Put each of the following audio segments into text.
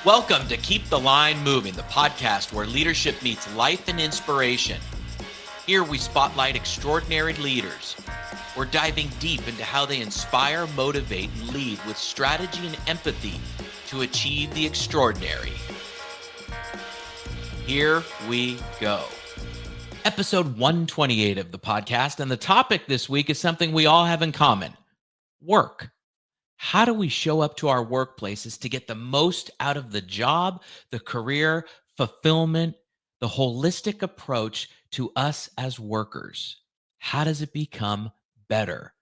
Welcome to Keep the Line Moving, the podcast where leadership meets life and inspiration. Here we spotlight extraordinary leaders. We're diving deep into how they inspire, motivate, and lead with strategy and empathy to achieve the extraordinary. Here we go. Episode 128 of the podcast, and the topic this week is something we all have in common: work. How do we show up to our workplaces to get the most out of the job, the career, fulfillment, the holistic approach to us as workers? How does it become better?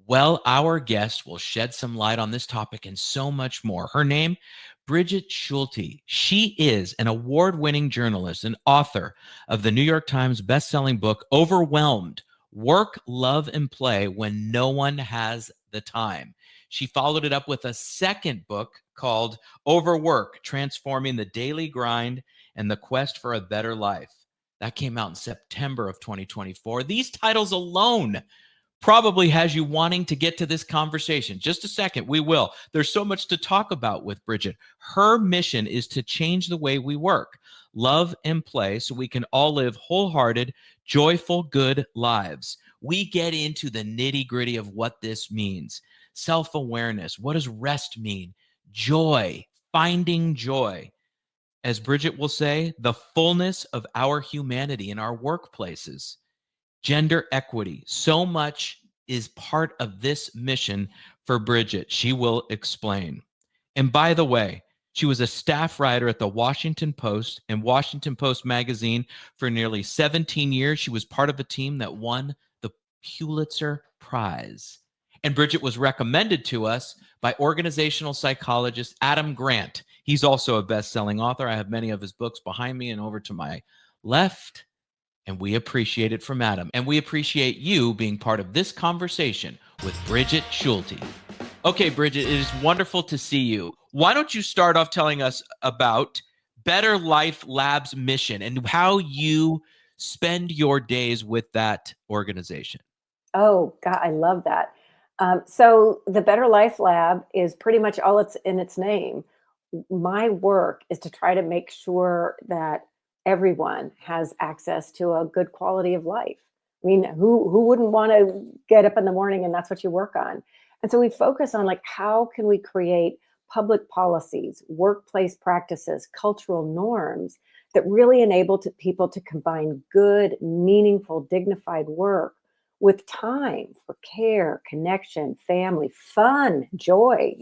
Well, our guest will shed some light on this topic and so much more. Her name, Brigid Schulte. She is an award-winning journalist and author of the New York Times bestselling book, Overwhelmed: Work, Love, and Play When No One Has the Time. She followed it up with a second book called Overwork: Transforming the Daily Grind and the Quest for a Better Life. That came out in September of 2024. These titles alone probably has you wanting to get to this conversation. Just a second, we will. There's so much to talk about with Brigid. Her mission is to change the way we work, love, and play so we can all live wholehearted, joyful, good lives. We get into the nitty-gritty of what this means. Self-awareness. What does rest mean? Joy, finding joy. As Brigid will say, the fullness of our humanity in our workplaces. Gender equity. So much is part of this mission for Brigid. She will explain. And by the way, she was a staff writer at the Washington Post and Washington Post magazine for nearly 17 years. She was part of a team that won the Pulitzer Prize. And Brigid was recommended to us by organizational psychologist Adam Grant. He's also a best-selling author. I have many of his books behind me and over to my left. And we appreciate it from Adam. And we appreciate you being part of this conversation with Brigid Schulte. Okay, Brigid, it is wonderful to see you. Why don't you start off telling us about Better Life Lab's mission and how you spend your days with that organization? Oh, God, I love that. So the Better Life Lab is pretty much all it's in its name. My work is to try to make sure that everyone has access to a good quality of life. I mean, who wouldn't want to get up in the morning and that's what you work on? And so we focus on like how can we create public policies, workplace practices, cultural norms that really enable people to combine good, meaningful, dignified work with time for care, connection, family, fun, joy,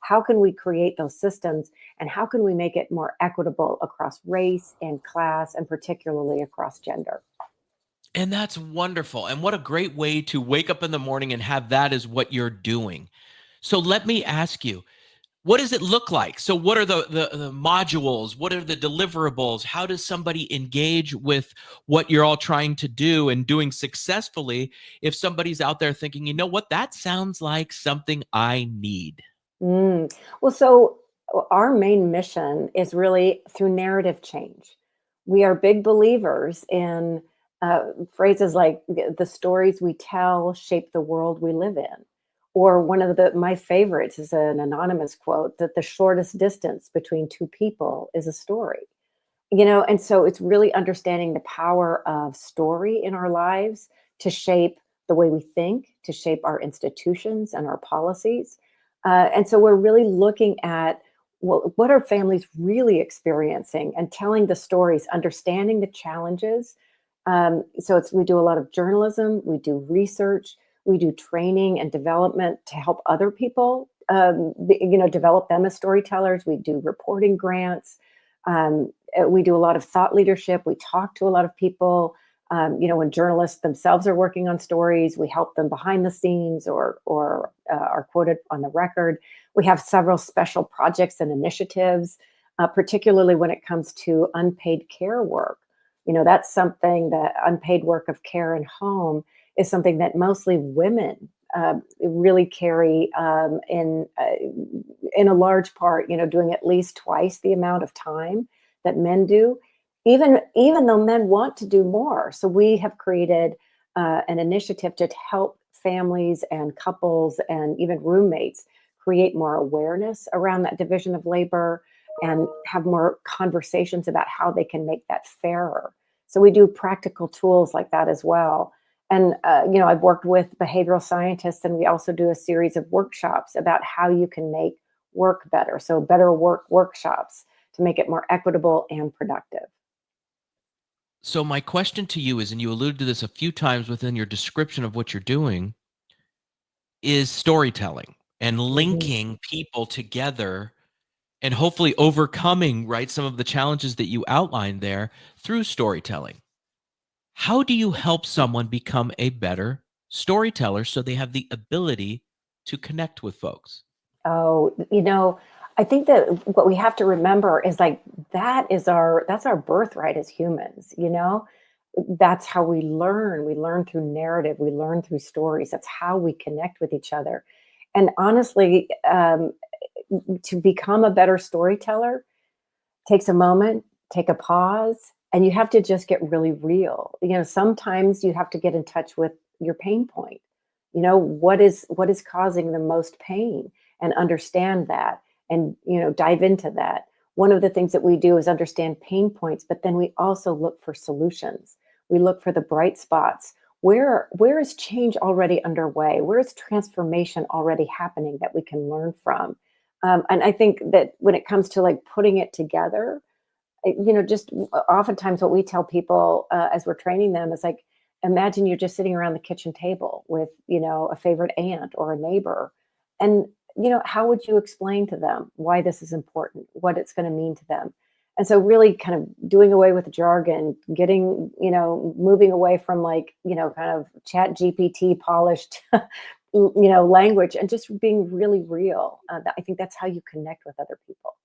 How can we create those systems and how can we make it more equitable across race and class and particularly across gender? And that's wonderful. And what a great way to wake up in the morning and have that as what you're doing. So let me ask you, what does it look like? So what are the modules? What are the deliverables? How does somebody engage with what you're all trying to do and doing successfully if somebody's out there thinking, you know what, that sounds like something I need? Well, so our main mission is really through narrative change. We are big believers in phrases like the stories we tell shape the world we live in. Or one of my favorites is an anonymous quote that the shortest distance between two people is a story. And so it's really understanding the power of story in our lives to shape the way we think, to shape our institutions and our policies. And so we're really looking at what are families really experiencing and telling the stories, understanding the challenges. So we do a lot of journalism, we do research, we do training and development to help other people, develop them as storytellers. We do reporting grants. We do a lot of thought leadership. We talk to a lot of people. When journalists themselves are working on stories, we help them behind the scenes or are quoted on the record. We have several special projects and initiatives, particularly when it comes to unpaid care work. That's something that unpaid work of care and home is something that mostly women really carry in a large part, doing at least twice the amount of time that men do, even though men want to do more. So we have created an initiative to help families and couples and even roommates create more awareness around that division of labor and have more conversations about how they can make that fairer. So we do practical tools like that as well. And I've worked with behavioral scientists, and we also do a series of workshops about how you can make work better. So better work workshops to make it more equitable and productive. So my question to you is, and you alluded to this a few times within your description of what you're doing, is storytelling and Mhm. linking people together and hopefully overcoming, right, some of the challenges that you outlined there through storytelling. How do you help someone become a better storyteller so they have the ability to connect with folks? Oh, I think that what we have to remember is like that's our birthright as humans, you know? That's how we learn. We learn through narrative, we learn through stories. That's how we connect with each other. And honestly, to become a better storyteller takes a moment, take a pause, and you have to just get really real. Sometimes you have to get in touch with your pain point. What is causing the most pain, and understand that, and dive into that. One of the things that we do is understand pain points, but then we also look for solutions. We look for the bright spots. Where is change already underway? Where is transformation already happening that we can learn from? And I think that when it comes to like putting it together, just oftentimes what we tell people as we're training them is like, imagine you're just sitting around the kitchen table with, a favorite aunt or a neighbor. And, how would you explain to them why this is important, what it's going to mean to them? And so, really kind of doing away with jargon, getting, moving away from like, kind of chat GPT polished, language, and just being really real. I think that's how you connect with other people.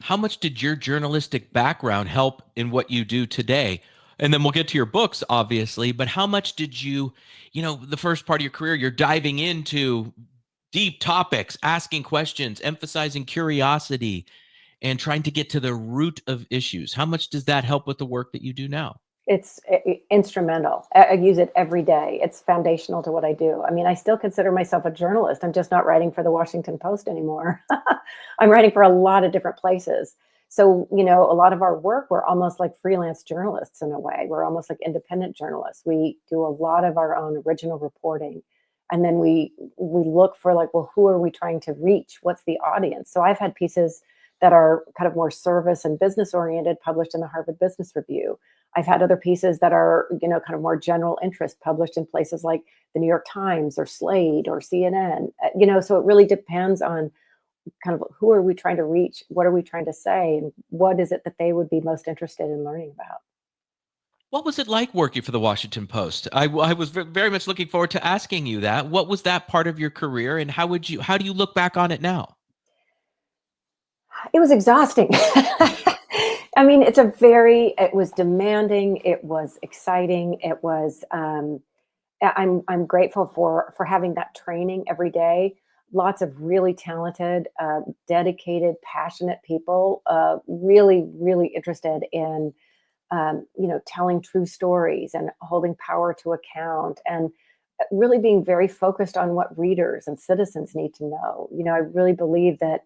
How much did your journalistic background help in what you do today? And then we'll get to your books, obviously, but how much did the first part of your career, you're diving into deep topics, asking questions, emphasizing curiosity, and trying to get to the root of issues. How much does that help with the work that you do now? It's instrumental. I use it every day. It's foundational to what I do. I mean, I still consider myself a journalist. I'm just not writing for the Washington Post anymore. I'm writing for a lot of different places. So, a lot of our work, we're almost like freelance journalists in a way. We're almost like independent journalists. We do a lot of our own original reporting. And then we look for like, well, who are we trying to reach? What's the audience? So I've had pieces that are kind of more service and business oriented published in the Harvard Business Review. I've had other pieces that are, kind of more general interest published in places like the New York Times or Slate or CNN. So it really depends on kind of who are we trying to reach, what are we trying to say, and what is it that they would be most interested in learning about. What was it like working for the Washington Post? I was very much looking forward to asking you that. What was that part of your career, and how do you look back on it now? It was exhausting. I mean, it was demanding, it was exciting, it was I'm grateful for having that training every day. Lots of really talented, dedicated, passionate people, really, really interested in telling true stories and holding power to account, and really being very focused on what readers and citizens need to know. I really believe that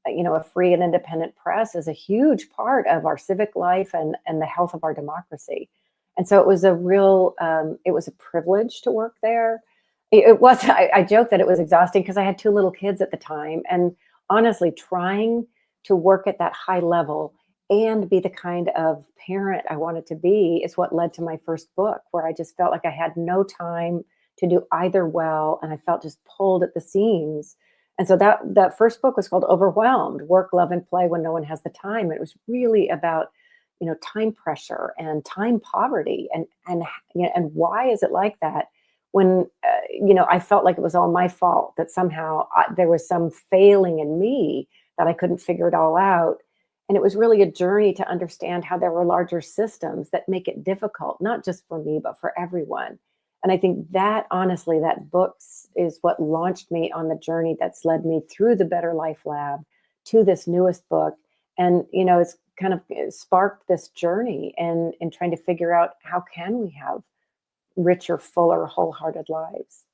a free and independent press is a huge part of our civic life and the health of our democracy. And so it was a privilege to work there. It was I joke that it was exhausting because I had two little kids at the time, and honestly, trying to work at that high level and be the kind of parent I wanted to be is what led to my first book, where I just felt like I had no time to do either well, and I felt just pulled at the seams. And so that first book was called Overwhelmed: Work, Love, and Play When No One Has the Time. It was really about time pressure and time poverty, and why is it like that when I felt like it was all my fault, that somehow there was some failing in me, that I couldn't figure it all out. And it was really a journey to understand how there were larger systems that make it difficult, not just for me, but for everyone. And I think that honestly, that books is what launched me on the journey that's led me through the Better Life Lab to this newest book. And, it's kind of sparked this journey in trying to figure out how can we have richer, fuller, wholehearted lives.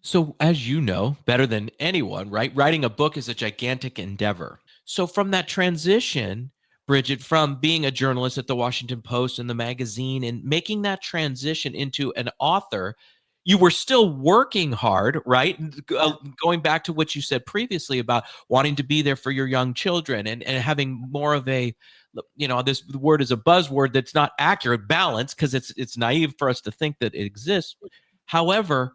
So, as you know better than anyone, right? Writing a book is a gigantic endeavor. So, from that transition, Bridget, from being a journalist at the Washington Post and the magazine and making that transition into an author, you were still working hard, right? Yeah. Going back to what you said previously about wanting to be there for your young children and having more of a, this word is a buzzword that's not accurate, balance, because it's naive for us to think that it exists. However,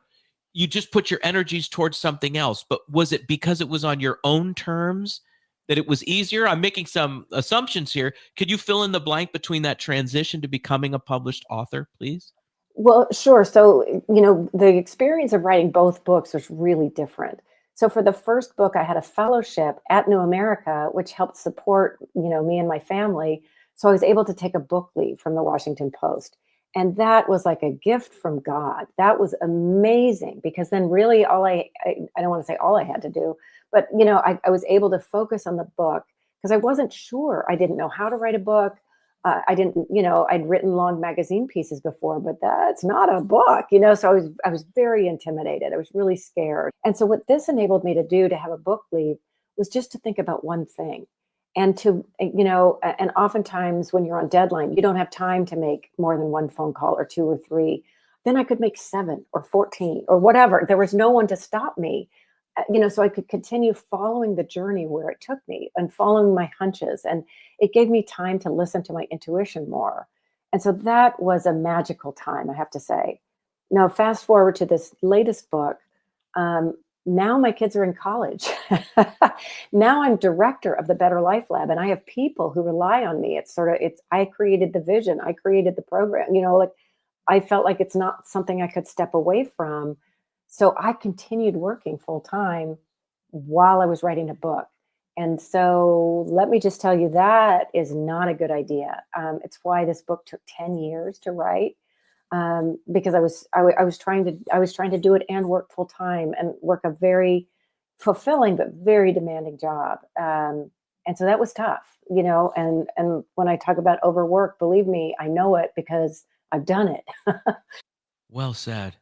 you just put your energies towards something else. But was it because it was on your own terms that it was easier? I'm making some assumptions here. Could you fill in the blank between that transition to becoming a published author, please? Well, sure. So, the experience of writing both books was really different. So, for the first book, I had a fellowship at New America, which helped support, me and my family. So, I was able to take a book leave from the Washington Post. And that was like a gift from God. That was amazing because then really I don't want to say all I had to do, but, I was able to focus on the book because I wasn't sure. I didn't know how to write a book. I didn't, I'd written long magazine pieces before, but that's not a book, So I was very intimidated. I was really scared. And so what this enabled me to do to have a book leave was just to think about one thing. And and oftentimes when you're on deadline, you don't have time to make more than one phone call or two or three. Then I could make 7 or 14 or whatever. There was no one to stop me. So I could continue following the journey where it took me and following my hunches. And it gave me time to listen to my intuition more. And so that was a magical time, I have to say. Now, fast forward to this latest book. Um, Now my kids are in college. Now I'm director of the Better Life Lab, and I have people who rely on me. I created the vision, I created the program, like I felt like it's not something I could step away from. So I continued working full time while I was writing a book. And so let me just tell you that is not a good idea. It's why this book took 10 years to write, because I was trying to do it and work full time and work a very fulfilling but very demanding job. And so that was tough, and when I talk about overwork, believe me, I know it because I've done it. Well said.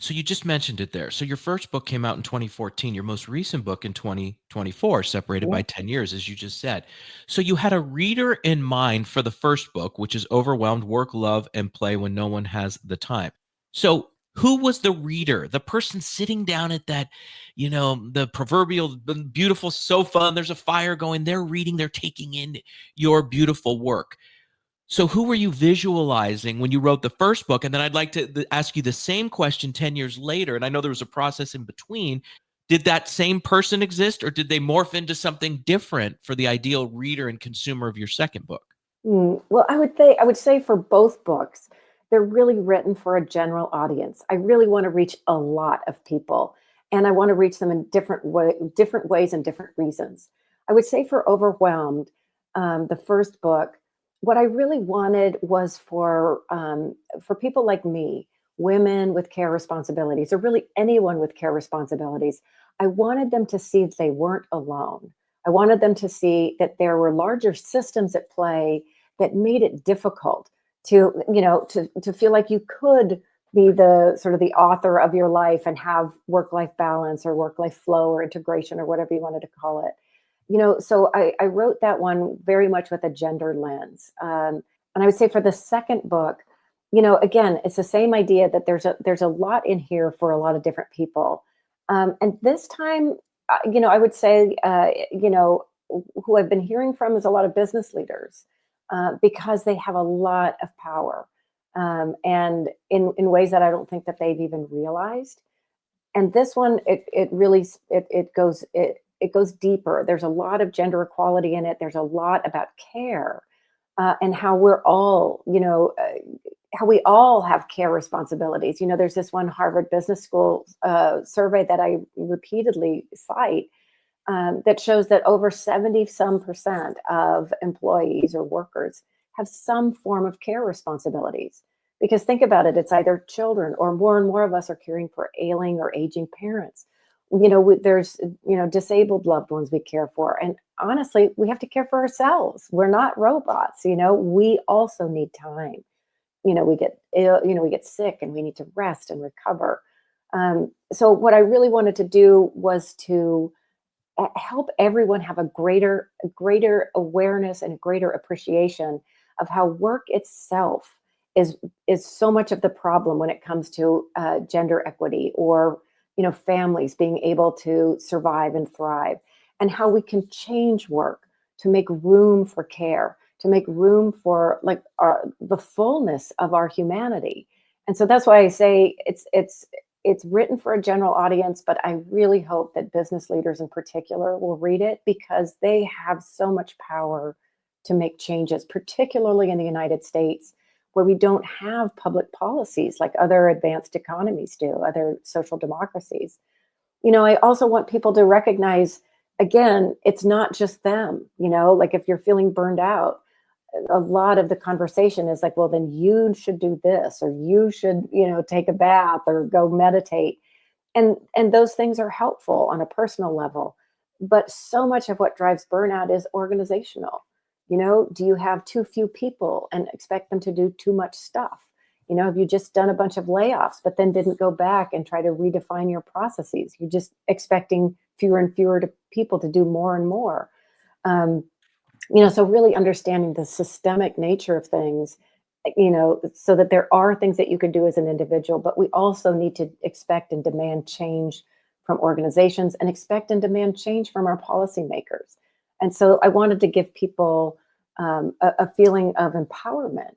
So you just mentioned it there. So your first book came out in 2014, your most recent book in 2024, separated Yeah. by 10 years, as you just said. So you had a reader in mind for the first book, which is Overwhelmed: Work, Love, and Play When No One Has the Time. So who was the reader, the person sitting down at that, the proverbial beautiful sofa, and there's a fire going, they're reading, they're taking in your beautiful work. So who were you visualizing when you wrote the first book? And then I'd like to ask you the same question 10 years later. And I know there was a process in between. Did that same person exist, or did they morph into something different for the ideal reader and consumer of your second book? Well, I would say for both books, they're really written for a general audience. I really want to reach a lot of people, and I want to reach them in different ways and different reasons. I would say for Overwhelmed, the first book, what I really wanted was for people like me, women with care responsibilities, or really anyone with care responsibilities. I wanted them to see that they weren't alone. I wanted them to see that there were larger systems at play that made it difficult to feel like you could be the sort of the author of your life and have work life balance or work life flow or integration or whatever you wanted to call it. So I wrote that one very much with a gender lens. And I would say for the second book, again, it's the same idea that there's a lot in here for a lot of different people. And this time, I would say, who I've been hearing from is a lot of business leaders, because they have a lot of power, and in ways that I don't think that they've even realized. And this one, it really it goes deeper. There's a lot of gender equality in it. There's a lot about care, and how we're all, how we all have care responsibilities. There's this one Harvard Business School survey that I repeatedly cite, that shows that over 70 some percent of employees or workers have some form of care responsibilities. Because think about it, it's either children or more and more of us are caring for ailing or aging parents. There's, disabled loved ones we care for. And honestly, we have to care for ourselves. We're not robots, we also need time. We get ill, we get sick and we need to rest and recover. So what I really wanted to do was to help everyone have a greater awareness and a greater appreciation of how work itself is is so much of the problem when it comes to gender equity, or families being able to survive and thrive, and how we can change work to make room for care, to make room for like the fullness of our humanity. And so that's why I say it's written for a general audience, but I really hope that business leaders in particular will read it, because they have so much power to make changes, particularly in the United States, where we don't have public policies like other advanced economies do, other social democracies. I also want people to recognize, again, it's not just them. Like if you're feeling burned out, a lot of the conversation is like, well, then you should do this, or you should, take a bath or go meditate. And those things are helpful on a personal level. But so much of what drives burnout is organizational. Do you have too few people and expect them to do too much stuff? Have you just done a bunch of layoffs, but then didn't go back and try to redefine your processes? You're just expecting fewer and fewer people to do more and more. Um, so really understanding the systemic nature of things, so that there are things that you could do as an individual, but we also need to expect and demand change from organizations, and expect and demand change from our policymakers. And so I wanted to give people a feeling of empowerment.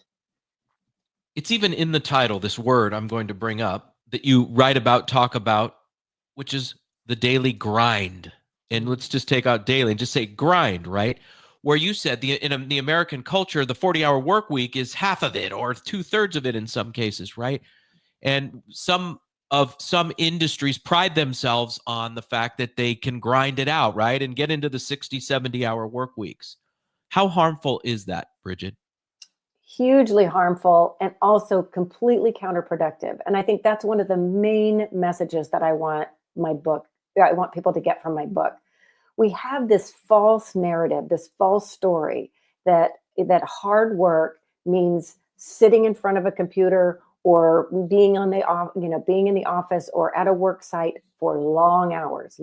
It's even in the title, this word I'm going to bring up that you write about, talk about, which is the daily grind. And let's just take out daily and just say grind, right? Where you said in the American culture, the 40-hour work week is half of it, or 2/3 of it in some cases, right? And some industries pride themselves on the fact that they can grind it out, right? And get into the 60, 70-hour work weeks. How harmful is that, Brigid? Hugely harmful, and also completely counterproductive. And I think that's one of the main messages that I want people to get from my book. We have this false narrative, this false story that hard work means sitting in front of a computer, or being in the office or at a work site for long hours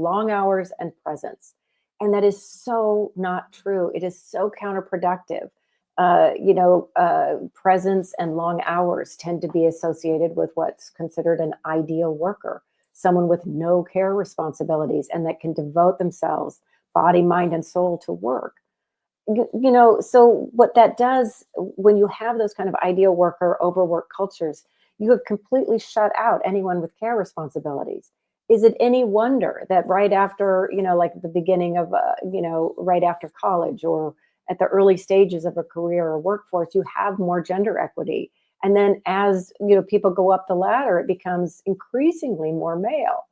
and presence. And that is so not true. It is so counterproductive. Presence and long hours tend to be associated with what's considered an ideal worker, someone with no care responsibilities and that can devote themselves, body, mind, and soul, to work. So what that does, when you have those kind of ideal worker overwork cultures, you have completely shut out anyone with care responsibilities. Is it any wonder that right after, like the beginning of, right after college, or at the early stages of a career or workforce, you have more gender equity? And then as, people go up the ladder, it becomes increasingly more male.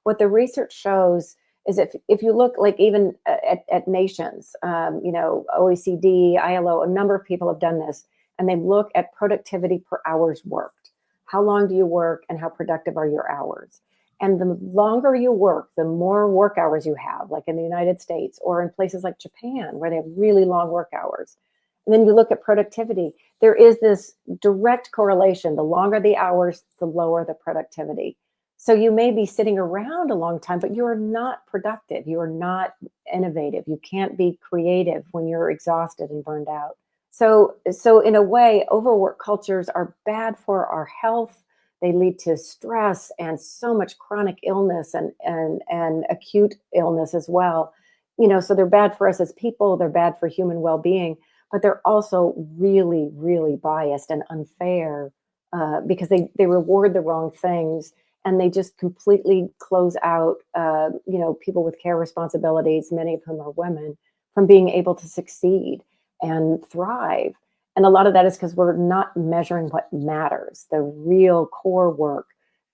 What the research shows is, if you look, like, even at nations, OECD, ILO, a number of people have done this, and they look at productivity per hours worked. How long do you work, and how productive are your hours? And the longer you work, the more work hours you have, like in the United States or in places like Japan, where they have really long work hours. And then you look at productivity, there is this direct correlation. The longer the hours, the lower the productivity. So you may be sitting around a long time, but you are not productive. You are not innovative. You can't be creative when you're exhausted and burned out. So in a way, overwork cultures are bad for our health. They lead to stress and so much chronic illness, and acute illness as well. So they're bad for us as people. They're bad for human well-being, but they're also really, really biased and unfair, because they reward the wrong things, and they just completely close out, people with care responsibilities, many of whom are women, from being able to succeed and thrive. And a lot of that is because we're not measuring what matters, the real core work,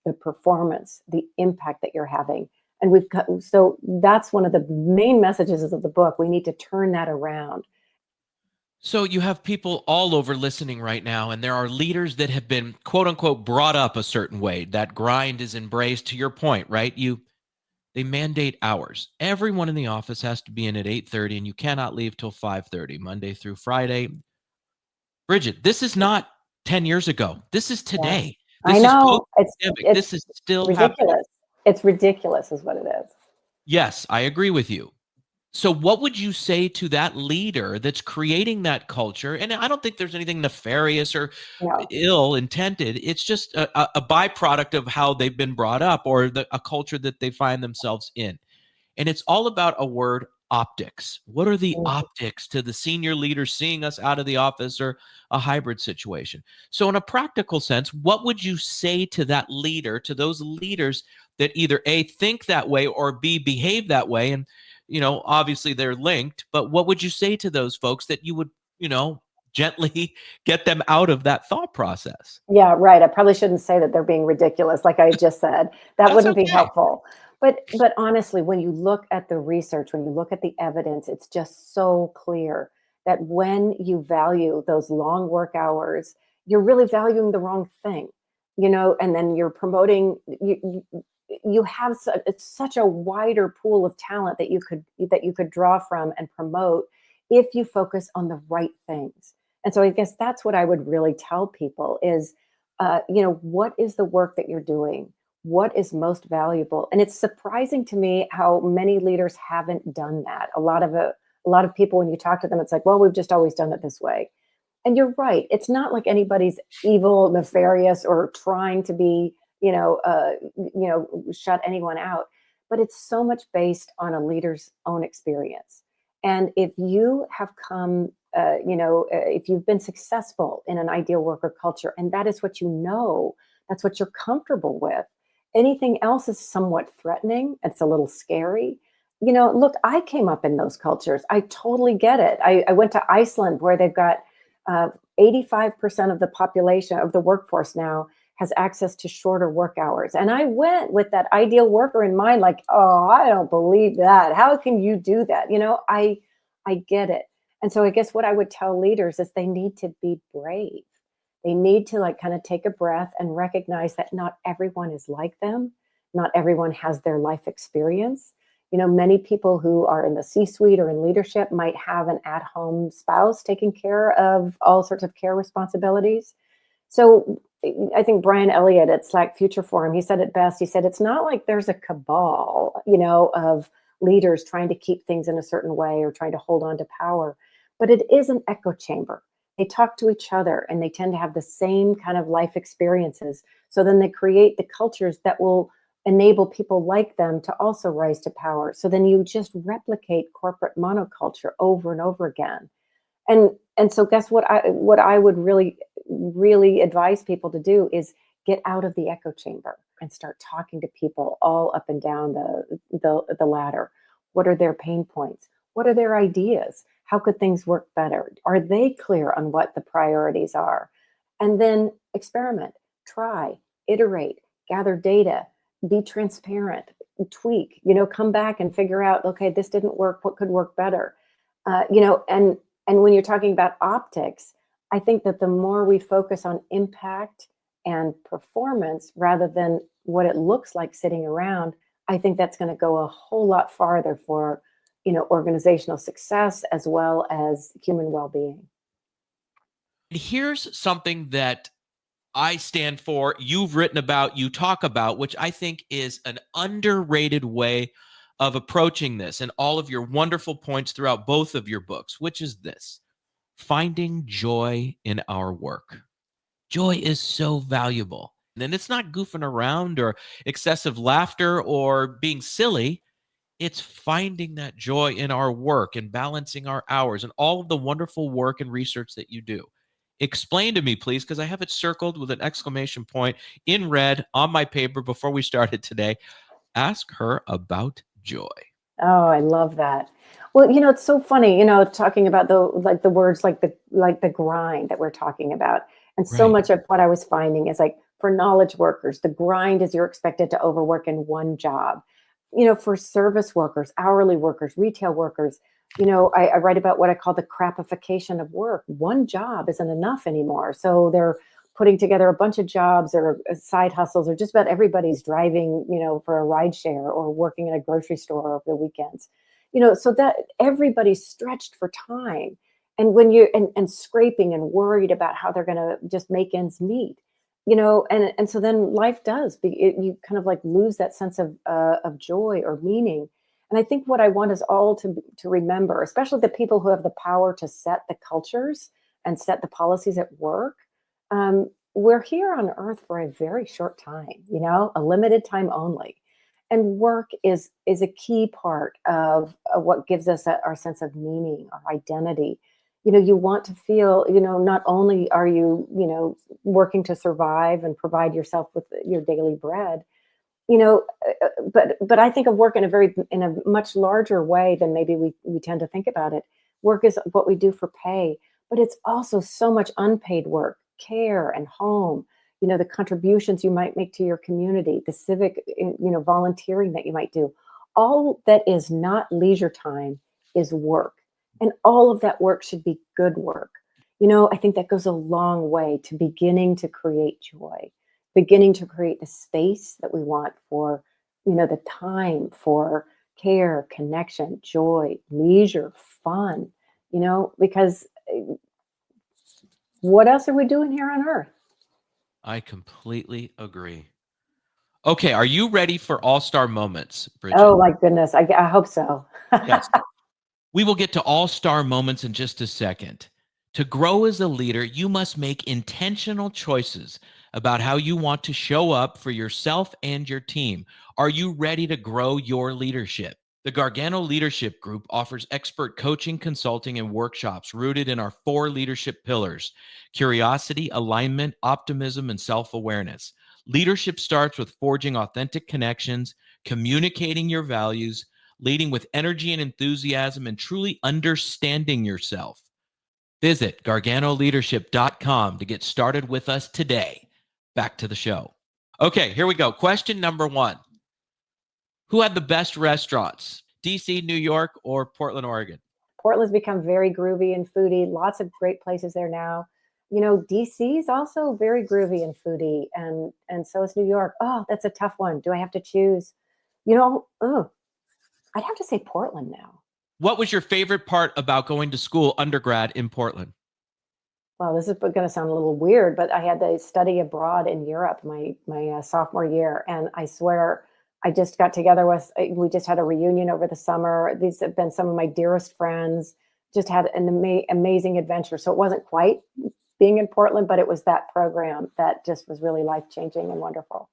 the performance, the impact that you're having. And so that's one of the main messages of the book. We need to turn that around. So you have people all over listening right now, and there are leaders that have been, quote unquote, brought up a certain way. That grind is embraced, to your point, right? They mandate hours. Everyone in the office has to be in at 8:30, and you cannot leave till 5:30, Monday through Friday. Brigid, this is not 10 years ago. This is Yes. today. I This is know. post-pandemic. This is still happening. Ridiculous. It's ridiculous is what it is. Yes, I agree with you. So what would you say to that leader that's creating that culture? And I don't think there's anything nefarious or No. ill intended. It's just a byproduct of how they've been brought up or a culture that they find themselves in. And it's all about a word, optics. What are the Mhm. optics to the senior leader seeing us out of the office or a hybrid situation? So, in a practical sense, what would you say to that leader, to those leaders that either A, think that way or B, behave that way? And, obviously they're linked, but what would you say to those folks that you would, gently get them out of that thought process? Yeah, right. I probably shouldn't say that they're being ridiculous, like I just said. That That's wouldn't be okay. helpful. But honestly, when you look at the research, when you look at the evidence, it's just so clear that when you value those long work hours, you're really valuing the wrong thing, and then you're promoting you have it's such a wider pool of talent that you could draw from and promote if you focus on the right things. And so I guess that's what I would really tell people is, what is the work that you're doing? What is most valuable? And it's surprising to me how many leaders haven't done that. A lot of people, when you talk to them, it's like, well, we've just always done it this way. And you're right. It's not like anybody's evil, nefarious, or trying to be, shut anyone out. But it's so much based on a leader's own experience. And if you have come, if you've been successful in an ideal worker culture, and that is what that's what you're comfortable with. Anything else is somewhat threatening. It's a little scary. Look, I came up in those cultures. I totally get it. I went to Iceland where they've got uh, 85% of the population of the workforce now has access to shorter work hours. And I went with that ideal worker in mind, like, oh, I don't believe that. How can you do that? I get it. And so I guess what I would tell leaders is they need to be brave. They need to like kind of take a breath and recognize that not everyone is like them. Not everyone has their life experience. Many people who are in the C-suite or in leadership might have an at-home spouse taking care of all sorts of care responsibilities. So I think Brian Elliott at Slack Future Forum, he said it best. He said, it's not like there's a cabal, of leaders trying to keep things in a certain way or trying to hold on to power, but it is an echo chamber. They talk to each other and they tend to have the same kind of life experiences. So then they create the cultures that will enable people like them to also rise to power. So then you just replicate corporate monoculture over and over again. And so guess what I would really advise people to do is get out of the echo chamber and start talking to people all up and down the ladder. What are their pain points? What are their ideas? How could things work better? Are they clear on what the priorities are? And then experiment, try, iterate, gather data, be transparent, tweak, come back and figure out, okay, this didn't work, what could work better? And when you're talking about optics, I think that the more we focus on impact and performance rather than what it looks like sitting around, I think that's going to go a whole lot farther for, organizational success as well as human well-being. Here's something that I stand for, you've written about, you talk about, which I think is an underrated way of approaching this, and all of your wonderful points throughout both of your books, which is this: finding joy in our work. Joy is so valuable. And it's not goofing around or excessive laughter or being silly. It's finding that joy in our work and balancing our hours and all of the wonderful work and research that you do. Explain to me, please, because I have it circled with an exclamation point in red on my paper before we started today. Ask her about joy. Oh, I love that. Well, it's so funny, talking about the words like the grind that we're talking about. And so Right. much of what I was finding is like for knowledge workers, the grind is you're expected to overwork in one job. For service workers, hourly workers, retail workers, I write about what I call the crapification of work. One job isn't enough anymore. So they're putting together a bunch of jobs or side hustles, or just about everybody's driving, for a ride share or working in a grocery store over the weekends. So that everybody's stretched for time. And when you and scraping and worried about how they're going to just make ends meet. And so then life you kind of like lose that sense of joy or meaning. And I think what I want us all to remember, especially the people who have the power to set the cultures and set the policies at work, we're here on earth for a very short time, a limited time only. And work is a key part of what gives us our sense of meaning, our identity. You want to feel, not only are you, working to survive and provide yourself with your daily bread, but I think of work in a much larger way than maybe we tend to think about it. Work is what we do for pay, but it's also so much unpaid work, care and home, the contributions you might make to your community, the civic, volunteering that you might do. All that is not leisure time is work. And all of that work should be good work. I think that goes a long way to beginning to create joy, beginning to create the space that we want for, the time for care, connection, joy, leisure, fun, because what else are we doing here on earth? I completely agree. Okay, are you ready for all-star moments, Brigid? Oh my goodness. I hope so. Yes. We will get to all-star moments in just a second. To grow as a leader, you must make intentional choices about how you want to show up for yourself and your team. Are you ready to grow your leadership? The Gargano Leadership Group offers expert coaching, consulting, and workshops rooted in our 4 leadership pillars: curiosity, alignment, optimism, and self awareness. Leadership starts with forging authentic connections, communicating your values, leading with energy and enthusiasm, and truly understanding yourself. Visit garganoleadership.com to get started with us today. Back to the show. Okay, here we go. Question number 1. Who had the best restaurants? DC, New York, or Portland, Oregon? Portland's become very groovy and foodie. Lots of great places there now. DC is also very groovy and foodie, and so is New York. Oh, that's a tough one. Do I have to choose? Oh, I'd have to say Portland now. What was your favorite part about going to school undergrad in Portland? Well, this is going to sound a little weird, but I had to study abroad in Europe my sophomore year, and I swear I just got together with. We just had a reunion over the summer. These have been some of my dearest friends. Just had an amazing adventure. So it wasn't quite being in Portland, but it was that program that just was really life changing and wonderful.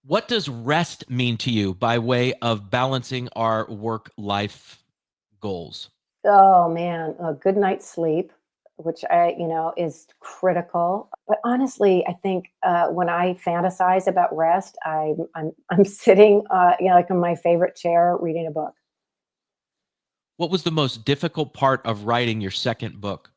What does rest mean to you by way of balancing our work life goals? Oh man, a good night's sleep, which is critical. But honestly, I think when I fantasize about rest, I'm sitting, like in my favorite chair, reading a book. What was the most difficult part of writing your second book?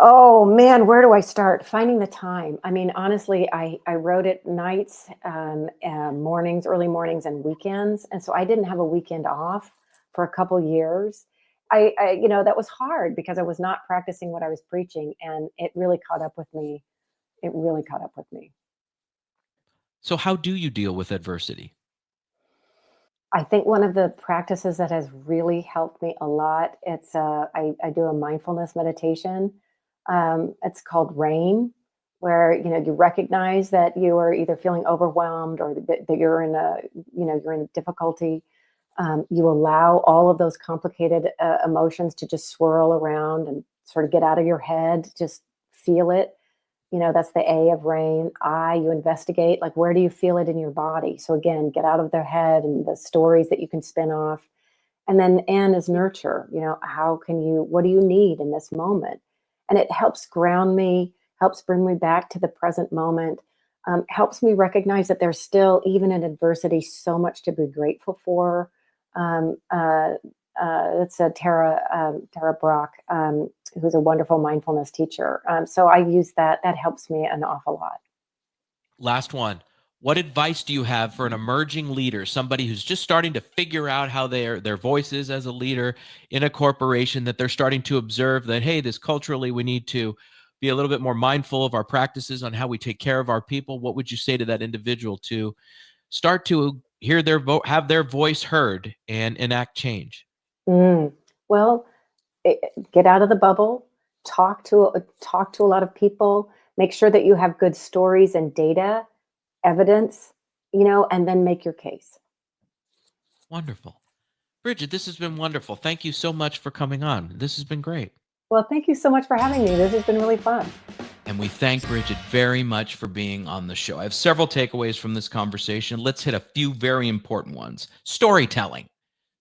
Oh man, where do I start? Finding the time. I mean, honestly, I wrote it nights, mornings, early mornings, and weekends, and so I didn't have a weekend off for a couple years. That was hard because I was not practicing what I was preaching, and it really caught up with me. It really caught up with me. So, how do you deal with adversity? I think one of the practices that has really helped me a lot, I do a mindfulness meditation. It's called RAIN, where you recognize that you are either feeling overwhelmed or that you're in you're in difficulty. You allow all of those complicated emotions to just swirl around and sort of get out of your head. Just feel it. That's the A of rain. You investigate, like, where do you feel it in your body? So again, get out of their head and the stories that you can spin off. And then N is nurture. What do you need in this moment? And it helps ground me, helps bring me back to the present moment, helps me recognize that there's still, even in adversity, so much to be grateful for. Um, uh, that's Tara Brock, who's a wonderful mindfulness teacher. So I use that. That helps me an awful lot. Last one. What advice do you have for an emerging leader, somebody who's just starting to figure out how their voice is as a leader in a corporation, that they're starting to observe that, hey, this culturally we need to be a little bit more mindful of our practices on how we take care of our people? What would you say to that individual to start to hear their vote, have their voice heard, and enact change? Mm. Well, get out of the bubble, talk to a lot of people, Make sure that you have good stories and data, evidence, and then make your case. Wonderful. Brigid, this has been wonderful. Thank you so much for coming on. This has been great. Well, thank you so much for having me. This has been really fun. And we thank Brigid very much for being on the show. I have several takeaways from this conversation. Let's hit a few very important ones. Storytelling.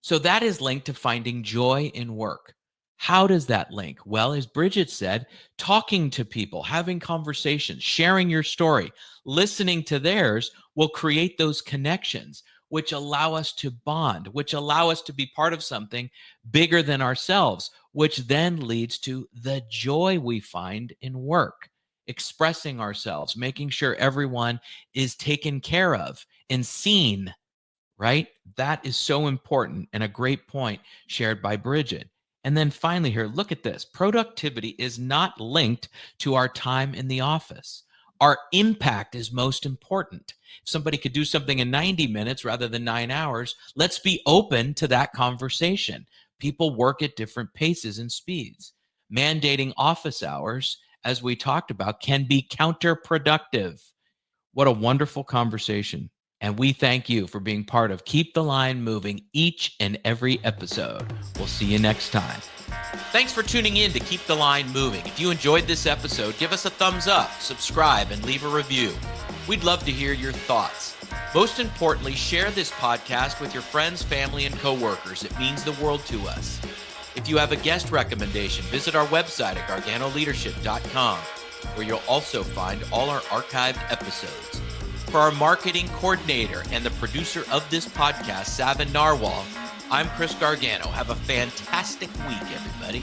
So that is linked to finding joy in work. How does that link? Well, as Brigid said, talking to people, having conversations, sharing your story, listening to theirs will create those connections, which allow us to bond, which allow us to be part of something bigger than ourselves, which then leads to the joy we find in work, expressing ourselves, making sure everyone is taken care of and seen, right? That is so important and a great point shared by Brigid. And then finally, here, look at this. Productivity is not linked to our time in the office. Our impact is most important. If somebody could do something in 90 minutes rather than 9 hours, let's be open to that conversation. People work at different paces and speeds. Mandating office hours, as we talked about, can be counterproductive. What a wonderful conversation. And we thank you for being part of Keep the Line Moving each and every episode. We'll see you next time. Thanks for tuning in to Keep the Line Moving. If you enjoyed this episode, give us a thumbs up, subscribe, and leave a review. We'd love to hear your thoughts. Most importantly, share this podcast with your friends, family, and coworkers. It means the world to us. If you have a guest recommendation, visit our website at garganoleadership.com, where you'll also find all our archived episodes. For our marketing coordinator and the producer of this podcast, Savin Narwhal, I'm Chris Gargano. Have a fantastic week, everybody.